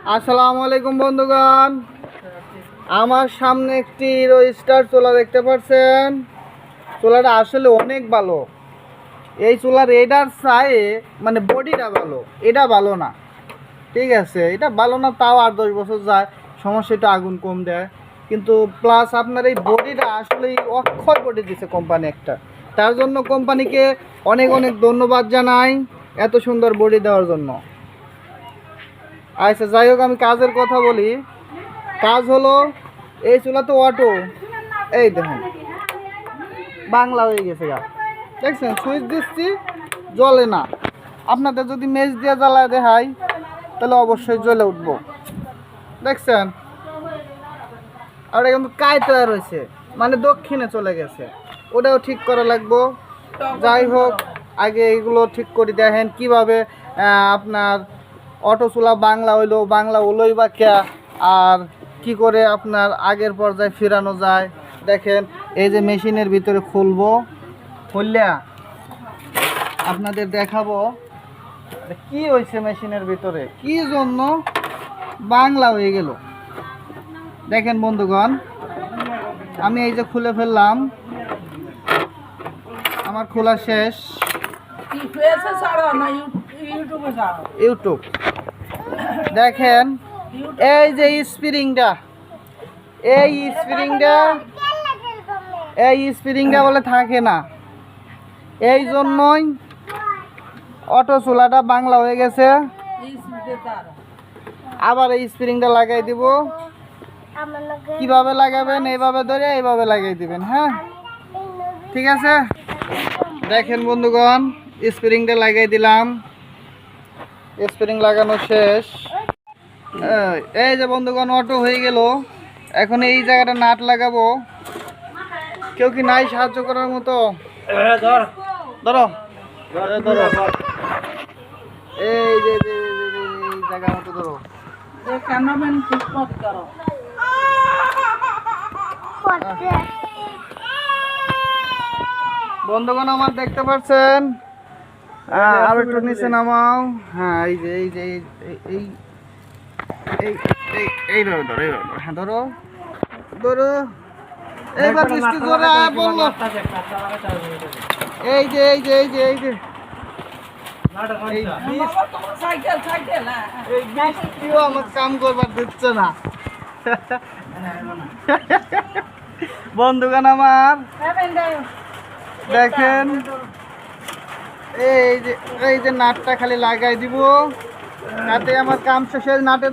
আসসালামু আলাইকুম বন্ধুগণ, আমার সামনে একটি হিরো স্টার চুলা দেখতে পাচ্ছেন। চুলাটা আসলে অনেক ভালো। এই চুলার এটার চাই মানে বডিটা ভালো, এটা ভালো না। ঠিক আছে, এটা ভালো না, তাও 8-10 বছর যায়, সমস্যা একটু আগুন কম দেয়। কিন্তু প্লাস আপনার এই বডিটা আসলে অক্ষয় বডি দিছে কোম্পানি একটা, তার জন্য কোম্পানিকে অনেক অনেক ধন্যবাদ জানাই এত সুন্দর বডি দেওয়ার জন্য। আচ্ছা, যাই হোক, আমি কাজের কথা বলি। কাজ হলো, এই চুলা তো অটো, এই দেখুন বাংলা হয়ে গেছে গা, দেখছেন? সুইচ দিচ্ছি, জ্বলে না। আপনাদের যদি মেজ দিয়ে জ্বালায় দেখাই তাহলে অবশ্যই জ্বলে উঠবো, দেখছেন? আর এখন কায়তা রয়েছে, মানে দক্ষিণে চলে গেছে, ওটাও ঠিক করা লাগবো। যাই হোক, আগে এগুলো ঠিক করে দেখেন কিভাবে আপনার অটো চুলা বাংলা হইলোই বা কে, আর কি করে আপনার আগের পর্যায়ে ফেরানো যায়। দেখেন, এই যে মেশিনের ভিতরে খুলবো, খুললে আপনাদের দেখাবো কি হয়েছে মেশিনের ভিতরে, কি জন্য বাংলা হয়ে গেল। দেখেন বন্ধুগণ, আমি এই যে খুলে ফেললাম, আমার খোলা শেষ। ইউটিউব দেখেন, এই যে স্প্রিংটা, এই স্প্রিংটা বলে থাকে না, এই জন্যই অটো চুলাটা বাংলা হয়ে গেছে। আবার এই স্প্রিংটা লাগাই দিব। কিভাবে লাগাবেন? এইভাবে ধরে এইভাবে লাগাই দিবেন। হ্যাঁ, ঠিক আছে। দেখেন বন্ধুগণ, স্প্রিংটা লাগাই দিলাম, স্প্রিং লাগানো শেষ। এই যে বন্ধুগণ, অটো হয়ে গেল। এখন এই জায়গাটা নাট লাগাবো। কেউ কি নাই সাহায্য করার মতো? ধরো, এই যে জায়গার মতো ধরো। বন্ধুগণ আমার দেখতে পাচ্ছেন, আর একটু নিচে নামাও। হ্যাঁ, এই যে এই ধরো, হ্যাঁ ধরো, এইবার বৃষ্টি জোরে বললো। এই যে বৃষ্টিও আমার কাম করবার দিচ্ছে না। বন্ধুগণ আমার দেখেন, এই যে নাটটা খালি লাগাই দিব, তাতে আমার কাম শেষে নাটে